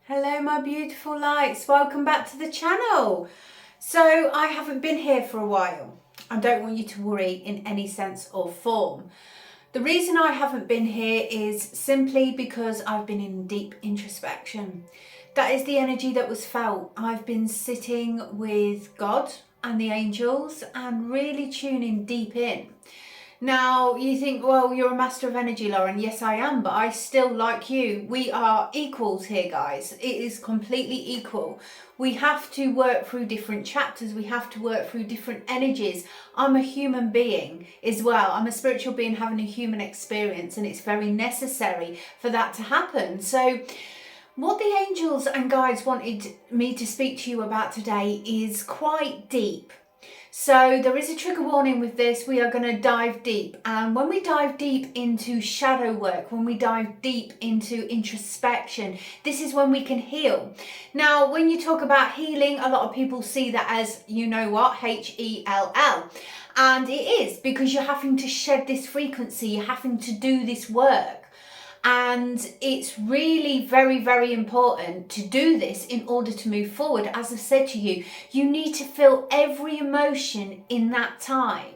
Hello my beautiful lights, welcome back to the channel. So I haven't been here for a while. I don't want you to worry in any sense or form. The reason I haven't been here is simply because I've been in deep introspection. That is the energy that was felt. I've been sitting with God and the angels and really tuning deep in. Now, you think, well, you're a master of energy, Lauren. Yes, I am, but I still, like you, we are equals here, guys. It is completely equal. We have to work through different chapters. We have to work through different energies. I'm a human being as well. I'm a spiritual being having a human experience, and it's very necessary for that to happen. So what the angels and guides wanted me to speak to you about today is quite deep. So there is a trigger warning with this. We are going to dive deep, and when we dive deep into shadow work, when we dive deep into introspection, this is when we can heal. Now, when you talk about healing, a lot of people see that as, you know what, H-E-L-L. And it is, because you're having to shed this frequency, you're having to do this work. And it's really very, very important to do this in order to move forward. As I've said to you, you need to feel every emotion in that time.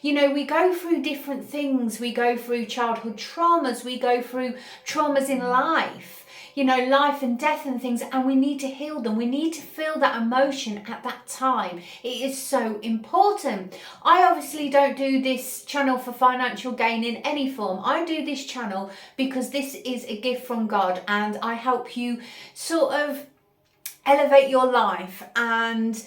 You know, we go through different things. We go through childhood traumas. We go through traumas in life. You know, life and death and things, and we need to heal them. We need to feel that emotion at that time. It is so important. I obviously don't do this channel for financial gain in any form. I do this channel because this is a gift from God, and I help you sort of elevate your life and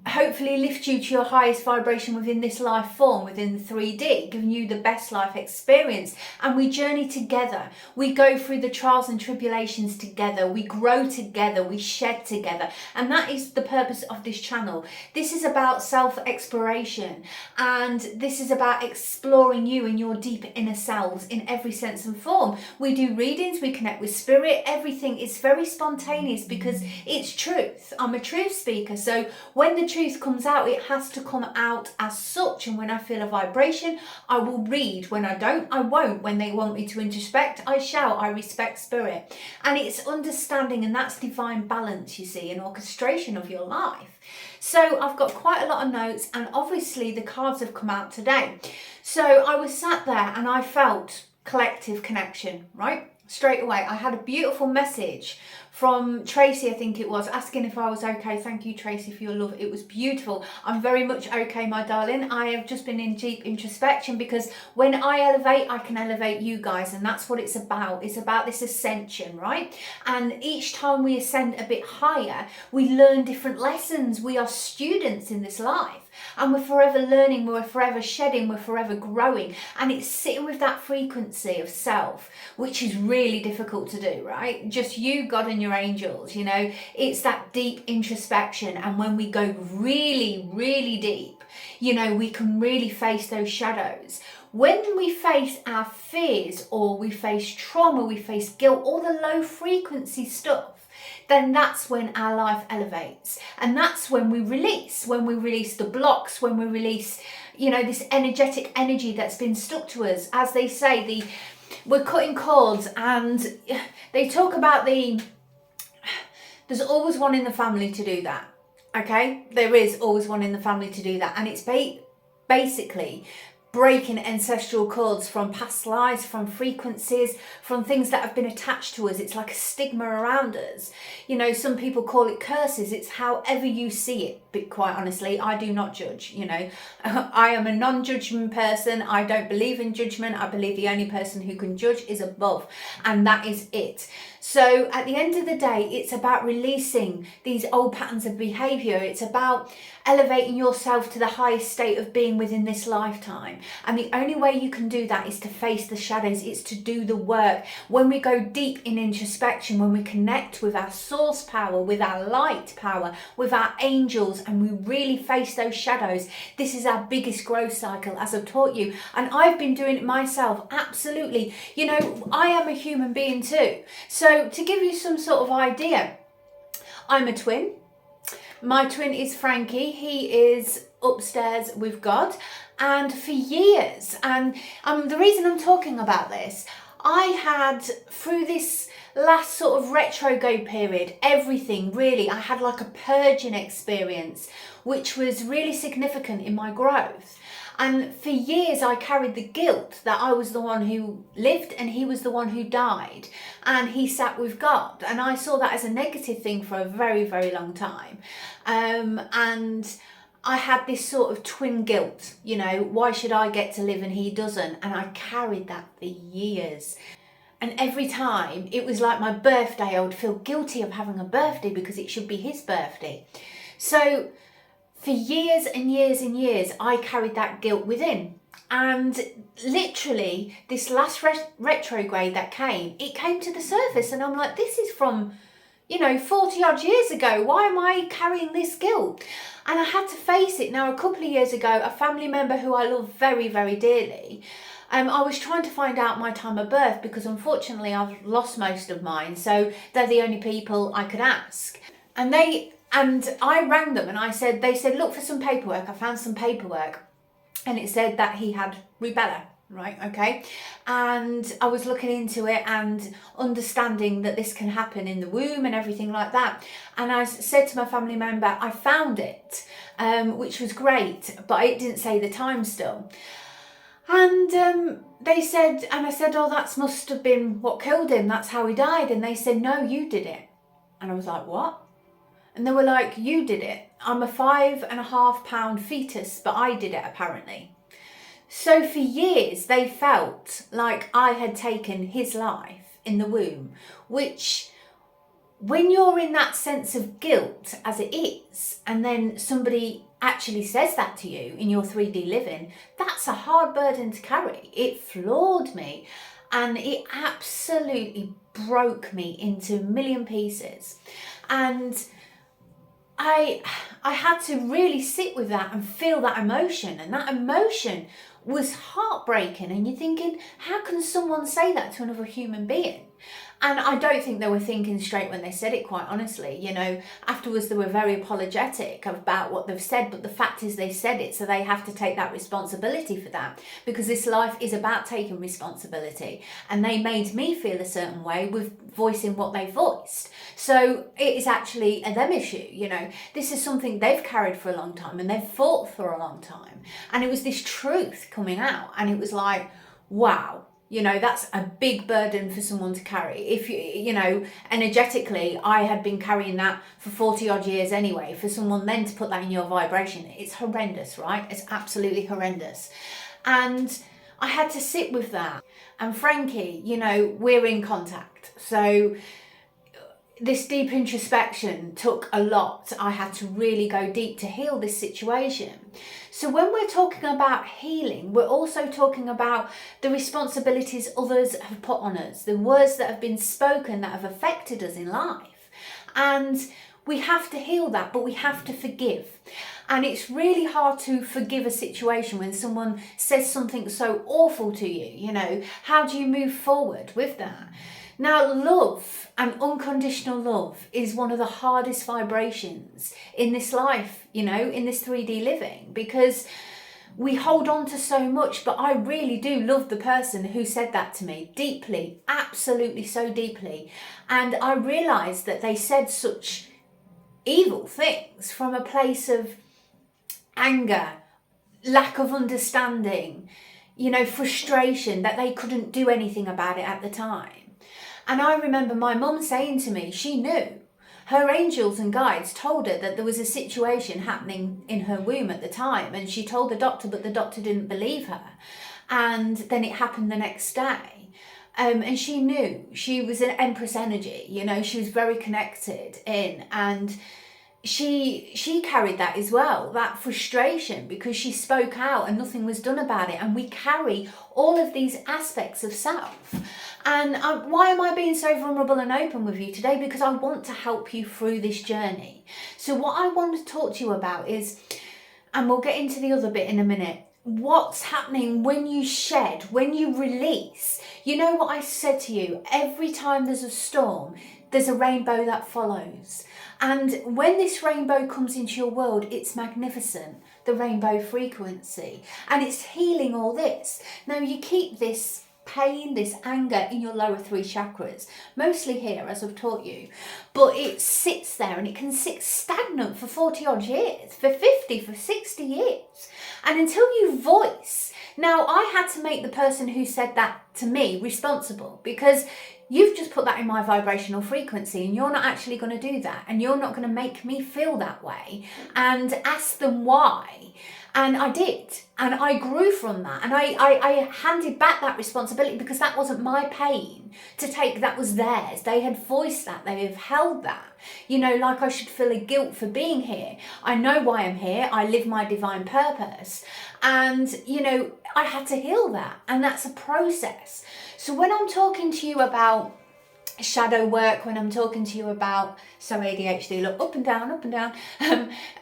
hopefully lift you to your highest vibration within this life form, within 3D, giving you the best life experience. And we journey together. We go through the trials and tribulations together. We grow together. We shed together. And that is the purpose of this channel. This is about self-exploration, and this is about exploring you and your deep inner selves in every sense and form. We do readings, we connect with spirit. Everything is very spontaneous because it's truth. I'm a truth speaker, so when the truth comes out, it has to come out as such. And when I feel a vibration, I will read. When I don't, I won't. When they want me to introspect, I shall. I respect spirit. And it's understanding, and that's divine balance, you see, and orchestration of your life. So I've got quite a lot of notes, and obviously the cards have come out today. So I was sat there and I felt collective connection, right? Straight away. I had a beautiful message from Tracy, I think it was, asking if I was okay. Thank you, Tracy, for your love. It was beautiful. I'm very much okay, my darling. I have just been in deep introspection, because when I elevate, I can elevate you guys, and that's what it's about. It's about this ascension, right? And each time we ascend a bit higher, we learn different lessons. We are students in this life. And we're forever learning, we're forever shedding, we're forever growing. And it's sitting with that frequency of self, which is really difficult to do, right? Just you, God, and your angels, you know. It's that deep introspection. And when we go really, really deep, you know, we can really face those shadows. When we face our fears, or we face trauma, we face guilt, all the low frequency stuff, then that's when our life elevates. And that's when we release the blocks, when we release, you know, this energetic energy that's been stuck to us. As they say, we're cutting cords, and they talk about there's always one in the family to do that. Okay? There is always one in the family to do that. And it's basically breaking ancestral cords from past lives, from frequencies, from things that have been attached to us. It's like a stigma around us. You know, some people call it curses. It's however you see it. But quite honestly, I do not judge, you know. I am a non-judgment person. I don't believe in judgment. I believe the only person who can judge is above, and that is it. So at the end of the day, it's about releasing these old patterns of behavior. It's about elevating yourself to the highest state of being within this lifetime. And the only way you can do that is to face the shadows. It's to do the work. When we go deep in introspection, when we connect with our source power, with our light power, with our angels, and we really face those shadows, this is our biggest growth cycle, as I've taught you. And I've been doing it myself, absolutely. You know, I am a human being too. So to give you some sort of idea, I'm a twin. My twin is Frankie. He is upstairs with God, and for years, and the reason I'm talking about this, I had, through this last sort of retrograde period, everything really, I had like a purging experience, which was really significant in my growth. And for years I carried the guilt that I was the one who lived and he was the one who died, and he sat with God. And I saw that as a negative thing for a very, very long time. And I had this sort of twin guilt, you know, why should I get to live and he doesn't? And I carried that for years. And every time it was like my birthday, I would feel guilty of having a birthday because it should be his birthday. So for years and years and years, I carried that guilt within. And literally this last retrograde that came, it came to the surface, and I'm like, this is from, 40 odd years ago. Why am I carrying this guilt? And I had to face it. Now, a couple of years ago, a family member who I love very, very dearly, I was trying to find out my time of birth because unfortunately I've lost most of mine. So they're the only people I could ask. And I rang them and they said, look for some paperwork. I found some paperwork and it said that he had rubella. Right, okay. And I was looking into it and understanding that this can happen in the womb and everything like that. And I said to my family member, I found it, which was great, but it didn't say the time still. And they said, and I said, oh, that must have been what killed him. That's how he died. And they said, no, you did it. And I was like, what? And they were like, you did it. I'm a 5.5 pound fetus, but I did it apparently. So for years, they felt like I had taken his life in the womb, which when you're in that sense of guilt as it is, and then somebody actually says that to you in your 3D living, that's a hard burden to carry. It floored me and it absolutely broke me into a million pieces. And I had to really sit with that and feel that emotion, and that emotion was heartbreaking. And you're thinking, how can someone say that to another human being? And I don't think they were thinking straight when they said it, quite honestly. Afterwards they were very apologetic about what they've said, but the fact is they said it, so they have to take that responsibility for that, because this life is about taking responsibility. And they made me feel a certain way with voicing what they voiced. So it is actually a them issue, This is something they've carried for a long time and they've fought for a long time. And it was this truth coming out, and it was like, wow. That's a big burden for someone to carry. If energetically, I had been carrying that for 40 odd years anyway. For someone then to put that in your vibration, it's horrendous, right? It's absolutely horrendous. And I had to sit with that. And Frankie, we're in contact. So this deep introspection took a lot. I had to really go deep to heal this situation. So when we're talking about healing, we're also talking about the responsibilities others have put on us, the words that have been spoken that have affected us in life. And we have to heal that, but we have to forgive. And it's really hard to forgive a situation when someone says something so awful to you. How do you move forward with that? Now, love and unconditional love is one of the hardest vibrations in this life, in this 3D living, because we hold on to so much. But I really do love the person who said that to me deeply, absolutely so deeply. And I realised that they said such evil things from a place of anger, lack of understanding, frustration, that they couldn't do anything about it at the time. And I remember my mum saying to me, she knew. Her angels and guides told her that there was a situation happening in her womb at the time. And she told the doctor, but the doctor didn't believe her. And then it happened the next day. And she knew. She was an Empress energy, she was very connected in. And she carried that as well, that frustration, because she spoke out and nothing was done about it. And we carry all of these aspects of self. And why am I being so vulnerable and open with you today? Because I want to help you through this journey. So what I want to talk to you about is, and we'll get into the other bit in a minute, what's happening when you shed, when you release. You know what I said to you, every time there's a storm, there's a rainbow that follows. And when this rainbow comes into your world, it's magnificent, the rainbow frequency, and it's healing all this. Now you keep this pain, this anger in your lower 3 chakras, mostly here, as I've taught you, but it sits there and it can sit stagnant for 40 odd years, for 50, for 60 years. And until you voice, now I had to make the person who said that to me responsible, because you've just put that in my vibrational frequency and you're not actually going to do that, and you're not going to make me feel that way and ask them why. And I did, and I grew from that, and I handed back that responsibility, because that wasn't my pain to take, that was theirs. They had voiced that, they have held that, you know, like I should feel a guilt for being here. I know why I'm here, I live my divine purpose, and you know, I had to heal that, and that's a process. So when I'm talking to you about shadow work, when I'm talking to you about, so ADHD, look up and down,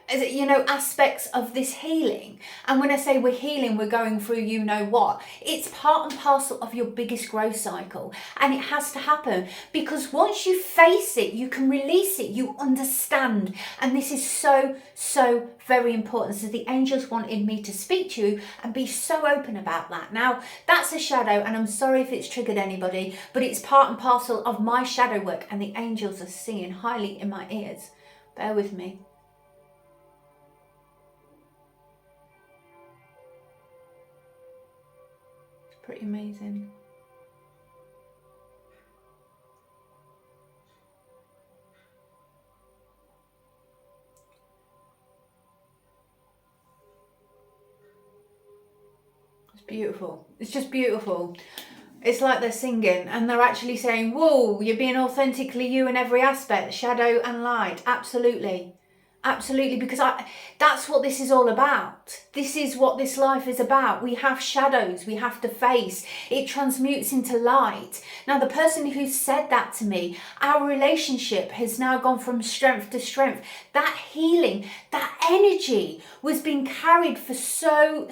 you know, aspects of this healing. And when I say we're healing, we're going through you know what, it's part and parcel of your biggest growth cycle, and it has to happen, because once you face it, you can release it, you understand. And this is so very important. So the angels wanted me to speak to you and be so open about that. Now that's a shadow, and I'm sorry if it's triggered anybody, but it's part and parcel of my shadow work, and the angels are singing highly in my ears. Bear with me. It's pretty amazing. It's beautiful. It's just beautiful. It's like they're singing and they're actually saying, whoa, you're being authentically you in every aspect, shadow and light. Absolutely. Absolutely, because that's what this is all about. This is what this life is about. We have shadows we have to face. It transmutes into light. Now, the person who said that to me, our relationship has now gone from strength to strength. That healing, that energy was being carried for so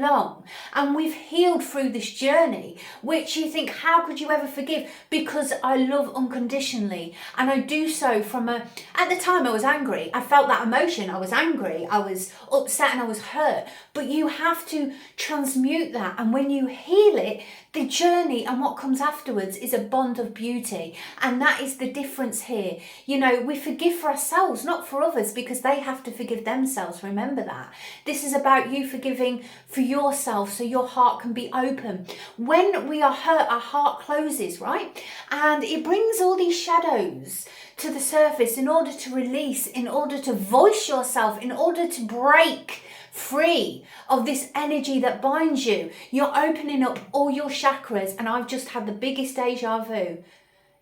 long. And we've healed through this journey, which you think, how could you ever forgive? Because I love unconditionally. And I do so from at the time I was angry. I felt that emotion. I was angry, I was upset, and I was hurt. But you have to transmute that, and when you heal it, the journey and what comes afterwards is a bond of beauty. And that is the difference here. You know, we forgive for ourselves, not for others, because they have to forgive themselves. Remember that. This is about you forgiving for yourself, so your heart can be open. When we are hurt, our heart closes, right? And it brings all these shadows to the surface in order to release, in order to voice yourself, in order to break free of this energy that binds you. You're opening up all your chakras, and I've just had the biggest deja vu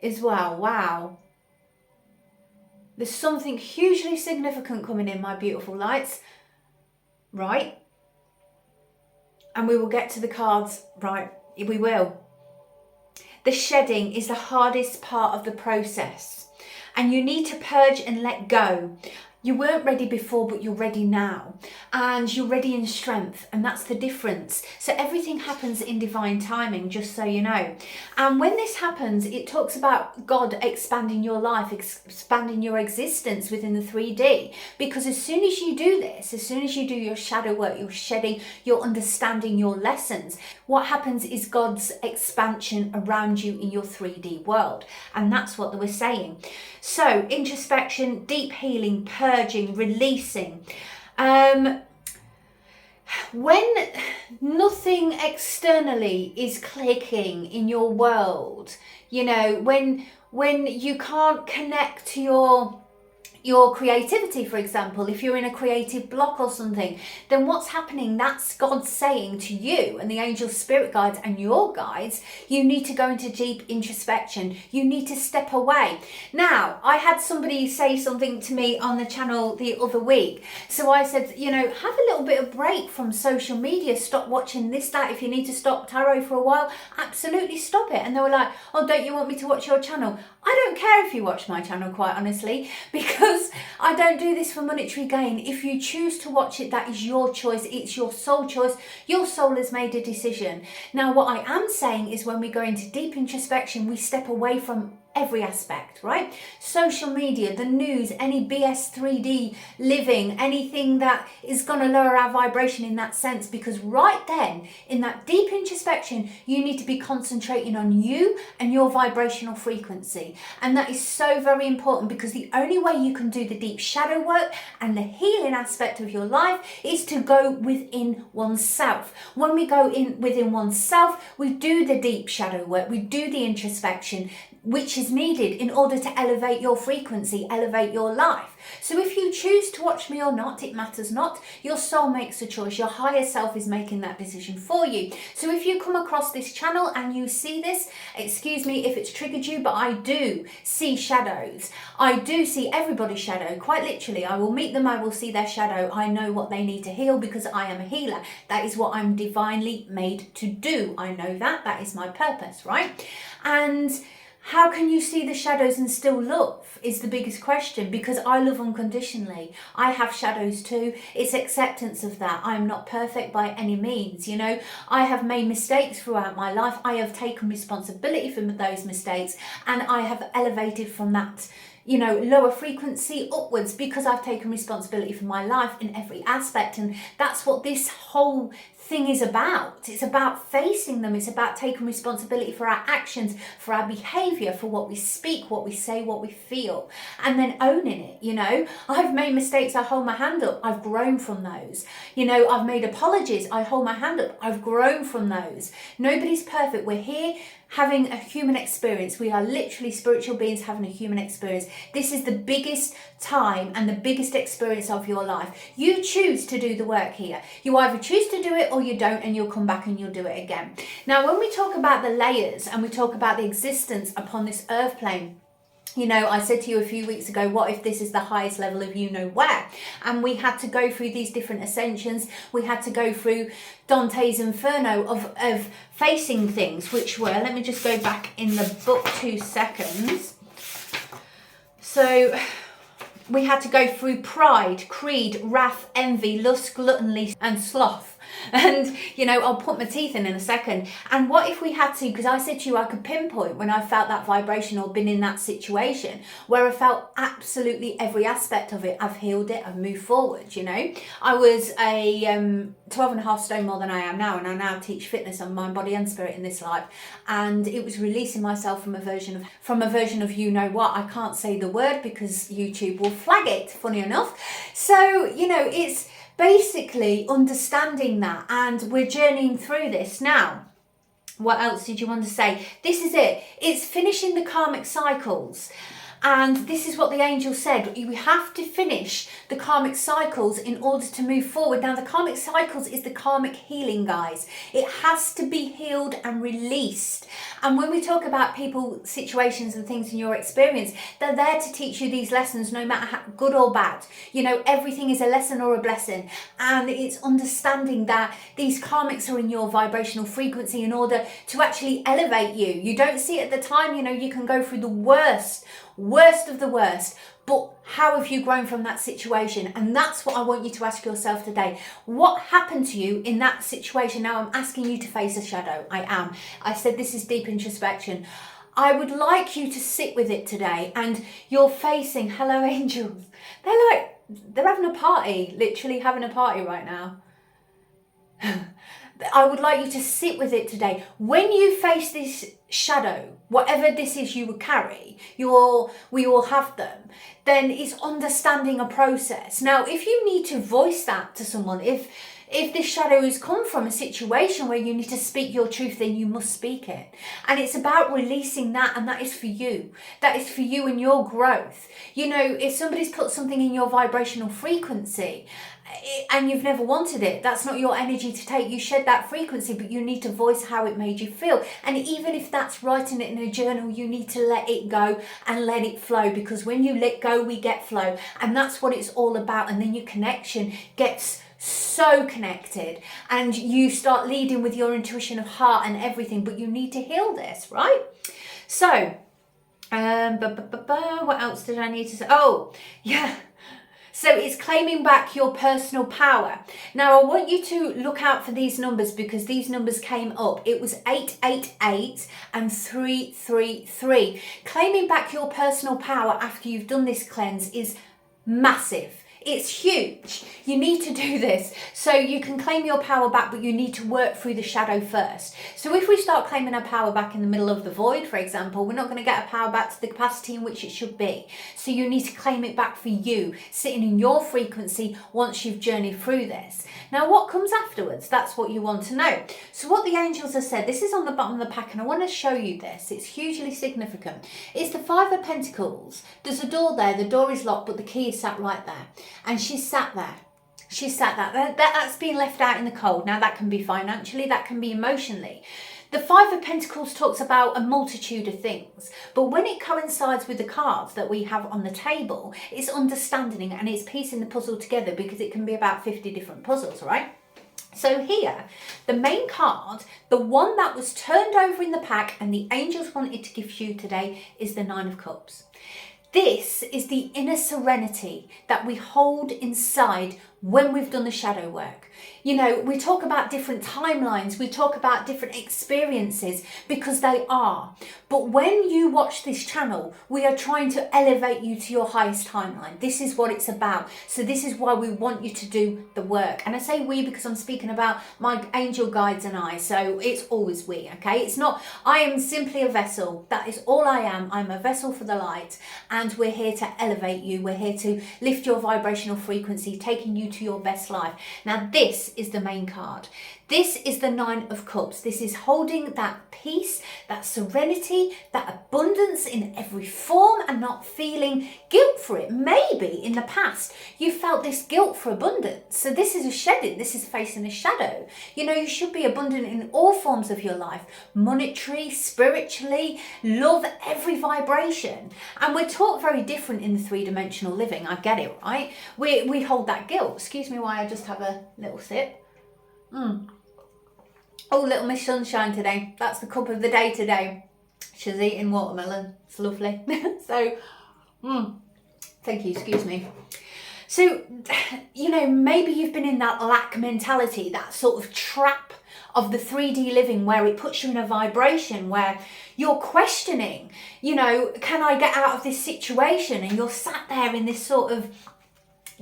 as well. Wow. There's something hugely significant coming in, my beautiful lights. Right? And we will get to the cards, right? We will. The shedding is the hardest part of the process. And you need to purge and let go. You weren't ready before, but you're ready now. And you're ready in strength. And that's the difference. So everything happens in divine timing, just so you know. And when this happens, it talks about God expanding your life, expanding your existence within the 3D. Because as soon as you do this, as soon as you do your shadow work, you're shedding, you're understanding your lessons. What happens is God's expansion around you in your 3D world. And that's what they were saying. So introspection, deep healing, purging, releasing. When nothing externally is clicking in your world, you know, when you can't connect to your creativity, for example, if you're in a creative block or something, then what's happening? That's God saying to you and the angel spirit guides and your guides, you need to go into deep introspection. You need to step away. Now, I had somebody say something to me on the channel the other week. So I said, you know, have a little bit of break from social media. Stop watching this, that. If you need to stop tarot for a while, absolutely stop it. And they were like, oh, don't you want me to watch your channel? I don't care if you watch my channel, quite honestly, because I don't do this for monetary gain. If you choose to watch it, that is your choice. It's your soul choice. Your soul has made a decision. Now, what I am saying is when we go into deep introspection, we step away from every aspect, right? Social media, the news, any BS 3D living, anything that is going to lower our vibration in that sense, because right then, in that deep introspection, you need to be concentrating on you and your vibrational frequency. And that is so very important, because the only way you can do the deep shadow work and the healing aspect of your life is to go within oneself. When we go in within oneself, we do the deep shadow work, we do the introspection, which is needed in order to elevate your frequency, elevate your life. So if you choose to watch me or not, it matters not. Your soul makes a choice. Your higher self is making that decision for you. So if you come across this channel and you see this, excuse me if it's triggered you, but I do see shadows. I do see everybody's shadow, quite literally. I will meet them, I will see their shadow. I know what they need to heal because I am a healer. That is what I'm divinely made to do. I know that. That is my purpose, right? And how can you see the shadows and still love is the biggest question, because I love unconditionally. I have shadows too. It's acceptance of that. I'm not perfect by any means, you know. I have made mistakes throughout my life. I have taken responsibility for those mistakes, and I have elevated from that, you know, lower frequency upwards, because I've taken responsibility for my life in every aspect. And that's what this whole thing is about. It's about facing them. It's about taking responsibility for our actions, for our behavior, for what we speak, what we say, what we feel, and then owning it. You know, I've made mistakes, I hold my hand up, I've grown from those. You know, I've made apologies, I hold my hand up, I've grown from those. Nobody's perfect. We're here having a human experience. We are literally spiritual beings having a human experience. This is the biggest time and the biggest experience of your life. You choose to do the work here. You either choose to do it or you don't, and you'll come back and you'll do it again. Now, when we talk about the layers and we talk about the existence upon this earth plane, you know, I said to you a few weeks ago, what if this is the highest level of you know where? And we had to go through these different ascensions. We had to go through Dante's Inferno of facing things, which were, let me just go back in the book 2 seconds. So we had to go through pride, greed, wrath, envy, lust, gluttony, and sloth. And, you know, I'll put my teeth in a second. And what if we had to, because I said to you, I could pinpoint when I felt that vibration or been in that situation where I felt absolutely every aspect of it. I've healed it, I've moved forward, you know. I was a 12 and a half stone more than I am now, and I now teach fitness on mind, body and spirit in this life. And it was releasing myself from a version of you know what. I can't say the word because YouTube will flag it, funny enough. So, you know, it's basically understanding that, and we're journeying through this now. What else did you want to say? This is it. It's finishing the karmic cycles. And this is what the angel said. We have to finish the karmic cycles in order to move forward. Now, the karmic cycles is the karmic healing, guys. It has to be healed and released. And when we talk about people, situations and things in your experience, they're there to teach you these lessons, no matter how good or bad. You know, everything is a lesson or a blessing. And it's understanding that these karmics are in your vibrational frequency in order to actually elevate you. You don't see it at the time. You know, you can go through the worst of the worst, but how have you grown from that situation? And that's what I want you to ask yourself today. What happened to you in that situation? Now I'm asking you to face a shadow. I said this is deep introspection. I would like you to sit with it today, and you're facing, hello angels, they're having a party, literally having a party right now. I would like you to sit with it today. When you face this shadow, whatever this is you would carry, we all have them, then it's understanding a process. Now, if you need to voice that to someone, if this shadow has come from a situation where you need to speak your truth, then you must speak it. And it's about releasing that, and that is for you. That is for you and your growth. You know, if somebody's put something in your vibrational frequency and you've never wanted it, that's not your energy to take. You shed that frequency, but you need to voice how it made you feel. And even if that's writing it in a journal, you need to let it go and let it flow, because when you let go, we get flow. And that's what it's all about. And then your connection gets so connected, and you start leading with your intuition of heart and everything. But you need to heal this, right? So what else did I need to say? Oh yeah, So it's claiming back your personal power. Now I want you to look out for these numbers because these numbers came up. It was 888 and 333. Claiming back your personal power after you've done this cleanse is massive. It's huge. You need to do this. So you can claim your power back, but you need to work through the shadow first. So if we start claiming our power back in the middle of the void, for example, we're not going to get our power back to the capacity in which it should be. So you need to claim it back for you, sitting in your frequency once you've journeyed through this. Now, what comes afterwards? That's what you want to know. So what the angels have said, this is on the bottom of the pack, and I want to show you this. It's hugely significant. It's the Five of Pentacles. There's a door there. The door is locked, but the key is sat right there. And she's sat there. She's sat there. That's been left out in the cold. Now that can be financially, that can be emotionally. The Five of Pentacles talks about a multitude of things, but when it coincides with the cards that we have on the table, it's understanding and it's piecing the puzzle together because it can be about 50 different puzzles, right? So here, the main card, the one that was turned over in the pack and the angels wanted to give you today is the Nine of Cups. This is the inner serenity that we hold inside when we've done the shadow work. You know, we talk about different timelines, we talk about different experiences because they are. But when you watch this channel, we are trying to elevate you to your highest timeline. This is what it's about. So this is why we want you to do the work. And I say we because I'm speaking about my angel guides and I. So it's always we, okay? It's not, I am simply a vessel. That is all I am. I'm a vessel for the light. And we're here to elevate you. We're here to lift your vibrational frequency, taking you to your best life. Now this is the main card. This is the Nine of Cups. This is holding that peace, that serenity, that abundance in every form and not feeling guilt for it. Maybe in the past you felt this guilt for abundance. So this is a shedding. This is facing a shadow. You know, you should be abundant in all forms of your life. Monetary, spiritually, love, every vibration. And we're taught very different in the three-dimensional living. I get it, right? We hold that guilt. Excuse me while I just have a little sip. Oh, little Miss Sunshine today. That's the cup of the day today. She's eating watermelon. It's lovely. So, thank you, excuse me. So, you know, maybe you've been in that lack mentality, that sort of trap of the 3D living where it puts you in a vibration where you're questioning, you know, can I get out of this situation? And you're sat there in this sort of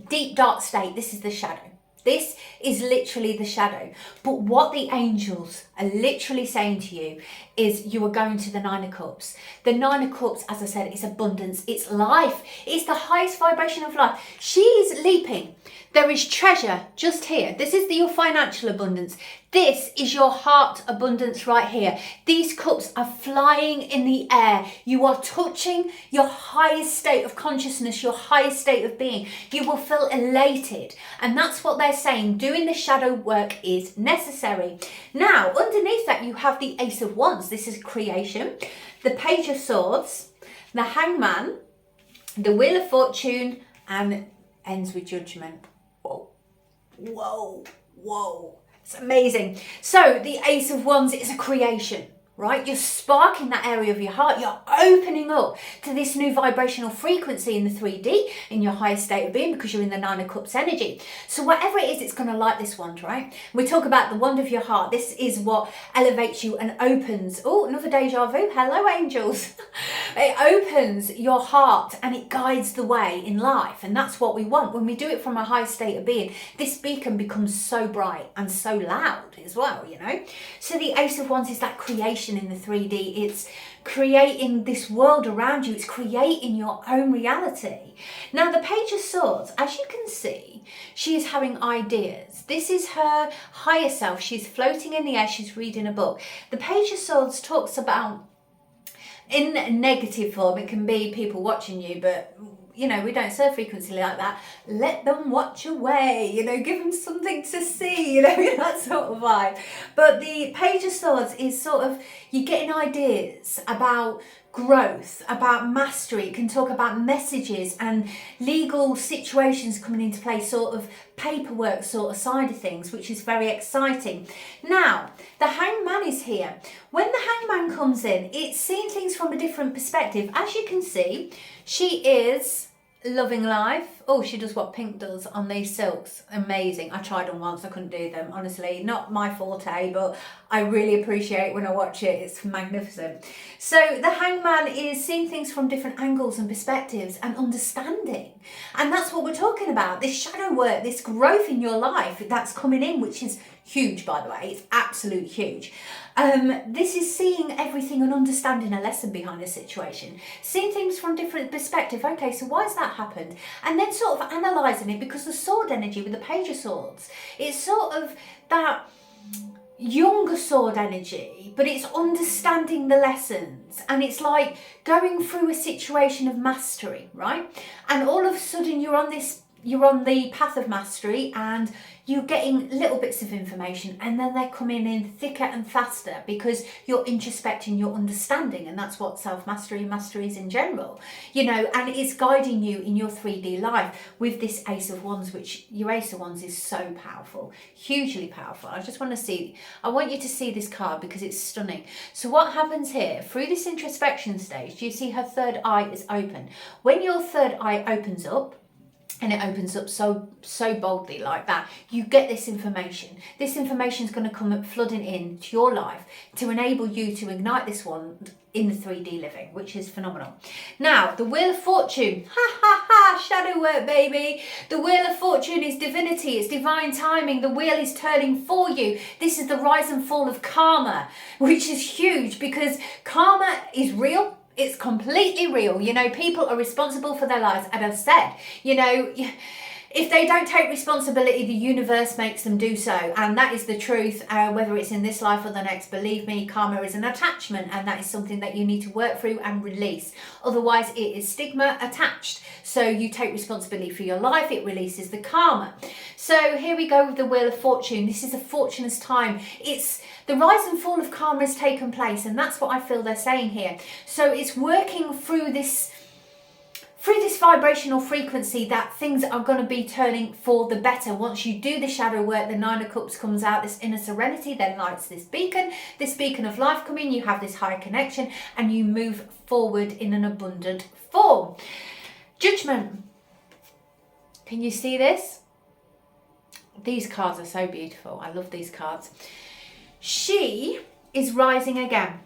deep, dark state. This is the shadow. This is literally the shadow. But what the angels are literally saying to you is you are going to the Nine of Cups. The Nine of Cups, as I said, is abundance. It's life. It's the highest vibration of life. She is leaping. There is treasure just here. This is your financial abundance. This is your heart abundance right here. These cups are flying in the air. You are touching your highest state of consciousness, your highest state of being. You will feel elated. And that's what they're saying. Doing the shadow work is necessary. Now, underneath that, you have the Ace of Wands. This is creation. The Page of Swords, the Hangman, the Wheel of Fortune, and ends with Judgment. Whoa, whoa, whoa. It's amazing. So the Ace of Wands is a creation, right? You're sparking that area of your heart. You're opening up to this new vibrational frequency in the 3D, in your highest state of being, because you're in the Nine of Cups energy. So whatever it is, it's going to light this wand, right? We talk about the wand of your heart. This is what elevates you and opens. Oh, another deja vu. Hello, angels. It opens your heart and it guides the way in life. And that's what we want. When we do it from a high state of being, this beacon becomes so bright and so loud as well, you know? So the Ace of Wands is that creation in the 3D. It's creating this world around you. It's creating your own reality. Now the Page of Swords, as you can see, she is having ideas. This is her higher self. She's floating in the air. She's reading a book. The Page of Swords talks about, in negative form, it can be people watching you, but you know, we don't serve frequency like that. Let them watch away, you know, give them something to see, you know, that sort of vibe. But the Page of Swords is sort of, you're getting ideas about growth, about mastery. It can talk about messages and legal situations coming into play, sort of paperwork sort of side of things, which is very exciting. Now, the Hangman is here. When the Hangman comes in, it's seeing things from a different perspective. As you can see, she is loving life. Oh, she does what Pink does on these silks. Amazing. I tried them once, I couldn't do them, honestly. Not my forte, but I really appreciate when I watch it. It's magnificent. So the Hangman is seeing things from different angles and perspectives and understanding. And that's what we're talking about. This shadow work, this growth in your life that's coming in, which is huge, by the way. It's absolute huge. This is seeing everything and understanding a lesson behind a situation, seeing things from different perspective. Okay, so why has that happened? And then sort of analysing it, because the sword energy with the Page of Swords, it's sort of that younger sword energy, but it's understanding the lessons, and it's like going through a situation of mastery, right? And all of a sudden you're on the path of mastery, and you're getting little bits of information, and then they're coming in thicker and faster because you're introspecting, you're understanding, and that's what self-mastery and mastery is in general, you know, and it's guiding you in your 3D life with this Ace of Wands, which your Ace of Wands is so powerful, hugely powerful. I want you to see this card because it's stunning. So what happens here, through this introspection stage, do you see her third eye is open? When your third eye opens up, and it opens up so boldly like that, you get this information. This information is going to come flooding into your life to enable you to ignite this wand in the 3D living, which is phenomenal. Now, the Wheel of Fortune, ha ha ha, shadow work, baby. The Wheel of Fortune is divinity, it's divine timing. The wheel is turning for you. This is the rise and fall of karma, which is huge because karma is real. It's completely real. You know, people are responsible for their lives. And I've said, you know, if they don't take responsibility, the universe makes them do so. And that is the truth, whether it's in this life or the next. Believe me, karma is an attachment, and that is something that you need to work through and release. Otherwise, it is stigma attached. So you take responsibility for your life, it releases the karma. So here we go with the Wheel of Fortune. This is a fortunate time. It's the rise and fall of karma has taken place, and that's what I feel they're saying here. So it's working through this vibrational frequency that things are going to be turning for the better. Once you do the shadow work, the Nine of Cups comes out, this inner serenity, then lights this beacon of life coming, you have this higher connection, and you move forward in an abundant form. Judgment. Can you see this? These cards are so beautiful. I love these cards. She is rising again.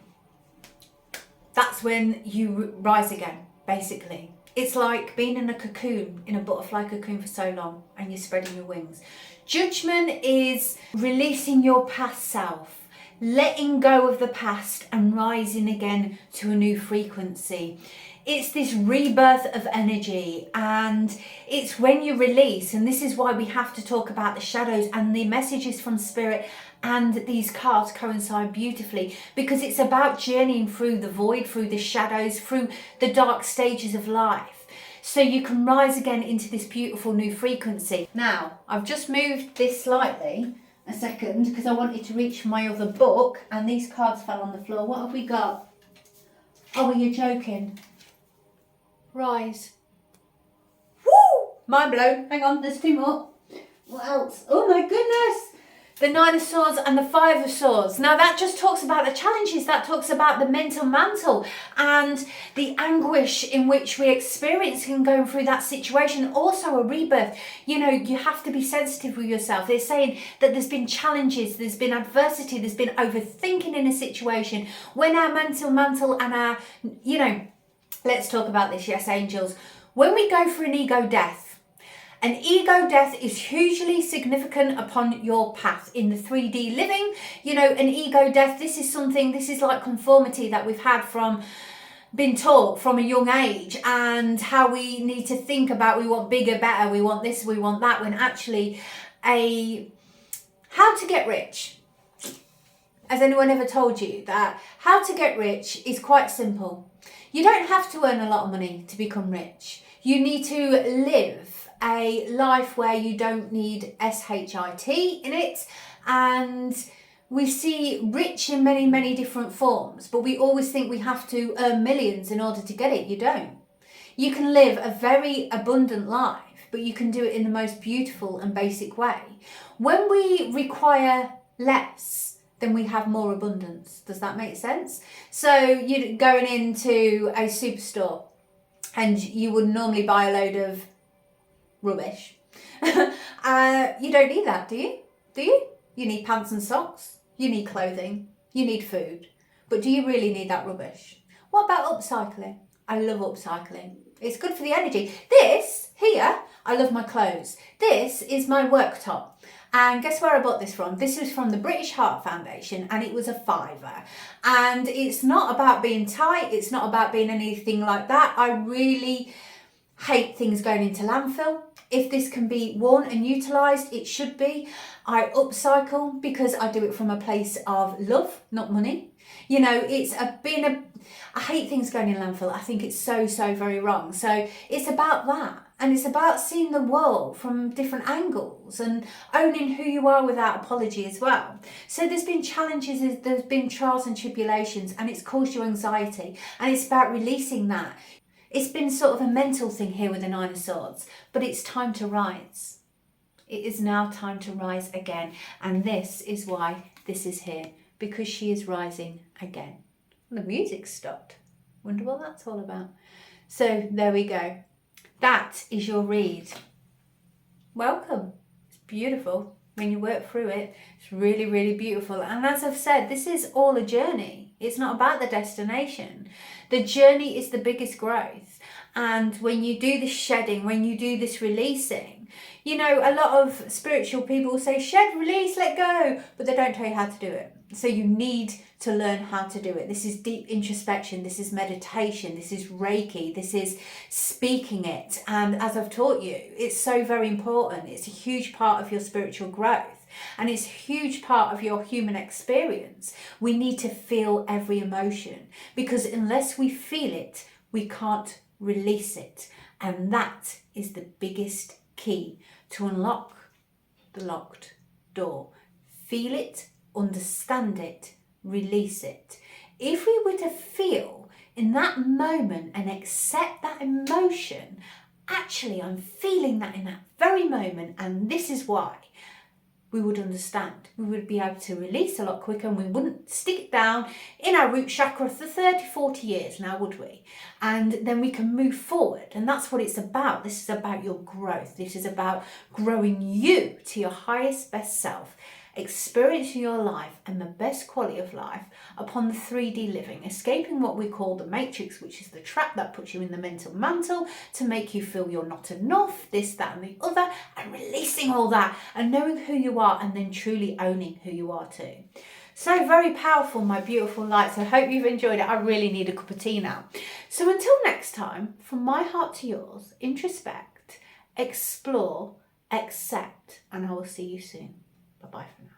That's when you rise again, basically. It's like being in a cocoon, in a butterfly cocoon for so long, and you're spreading your wings. Judgment is releasing your past self, letting go of the past and rising again to a new frequency. It's this rebirth of energy, and it's when you release, and this is why we have to talk about the shadows, and the messages from spirit and these cards coincide beautifully, because it's about journeying through the void, through the shadows, through the dark stages of life, so you can rise again into this beautiful new frequency. Now, I've just moved this slightly a second because I wanted to reach my other book, and these cards fell on the floor. What have we got? Oh, are you joking? Rise. Woo! Mind blown. Hang on, there's two more. What else? Oh my goodness. The Nine of Swords and the Five of Swords. Now that just talks about the challenges, that talks about the mental mantle and the anguish in which we experience in going through that situation. Also a rebirth. You know, you have to be sensitive with yourself. They're saying that there's been challenges, there's been adversity, there's been overthinking in a situation. When our mental mantle and our, you know, let's talk about this, yes, angels. When we go for an ego death is hugely significant upon your path in the 3D living. You know, an ego death, this is like conformity that we've had from been taught from a young age, and how we need to think about, we want bigger, better, we want this, we want that, when actually how to get rich. Has anyone ever told you that how to get rich is quite simple? You don't have to earn a lot of money to become rich. You need to live a life where you don't need SHIT in it, and we see rich in many, many different forms, but we always think we have to earn millions in order to get it. You don't. You can live a very abundant life, but you can do it in the most beautiful and basic way. When we require less, then we have more abundance. Does that make sense? So you're going into a superstore and you would normally buy a load of rubbish. You don't need that, do you? Do you? You need pants and socks. You need clothing. You need food. But do you really need that rubbish? What about upcycling? I love upcycling. It's good for the energy. This here, I love my clothes. This is my worktop. And guess where I bought this from? This was from the British Heart Foundation, and it was a £5. And it's not about being tight. It's not about being anything like that. I really hate things going into landfill. If this can be worn and utilised, it should be. I upcycle because I do it from a place of love, not money. You know, I hate things going in landfill. I think it's so very wrong. So it's about that. And it's about seeing the world from different angles and owning who you are without apology as well. So there's been challenges, there's been trials and tribulations, and it's caused you anxiety. And it's about releasing that. It's been sort of a mental thing here with the Nine of Swords, but it's time to rise. It is now time to rise again. And this is why this is here, because she is rising again. The music stopped. Wonder what that's all about. So there we go. That is your read. Welcome. It's beautiful. When you work through it, it's really beautiful. And as I've said, this is all a journey. It's not about the destination. The journey is the biggest growth. And when you do this shedding, when you do this releasing, you know, a lot of spiritual people say shed, release, let go, but they don't tell you how to do it. So you need to learn how to do it. This is deep introspection. This is meditation. This is Reiki. This is speaking it. And as I've taught you, it's so very important. It's a huge part of your spiritual growth. And it's a huge part of your human experience. We need to feel every emotion, because unless we feel it, we can't release it. And that is the biggest key to unlock the locked door. Feel it, understand it, release it. If we were to feel in that moment and accept that emotion, actually I'm feeling that in that very moment, and this is why, we would understand. We would be able to release a lot quicker, and we wouldn't stick it down in our root chakra for 30, 40 years now, would we? And then we can move forward. And that's what it's about. This is about your growth. This is about growing you to your highest, best self, experiencing your life and the best quality of life upon the 3D living, escaping what we call the matrix, which is the trap that puts you in the mental mantle to make you feel you're not enough, this, that and the other, and releasing all that and knowing who you are, and then truly owning who you are too. So very powerful, my beautiful lights. I hope you've enjoyed it. I really need a cup of tea now. So until next time, from my heart to yours, introspect, explore, accept, and I will see you soon. Bye-bye for now.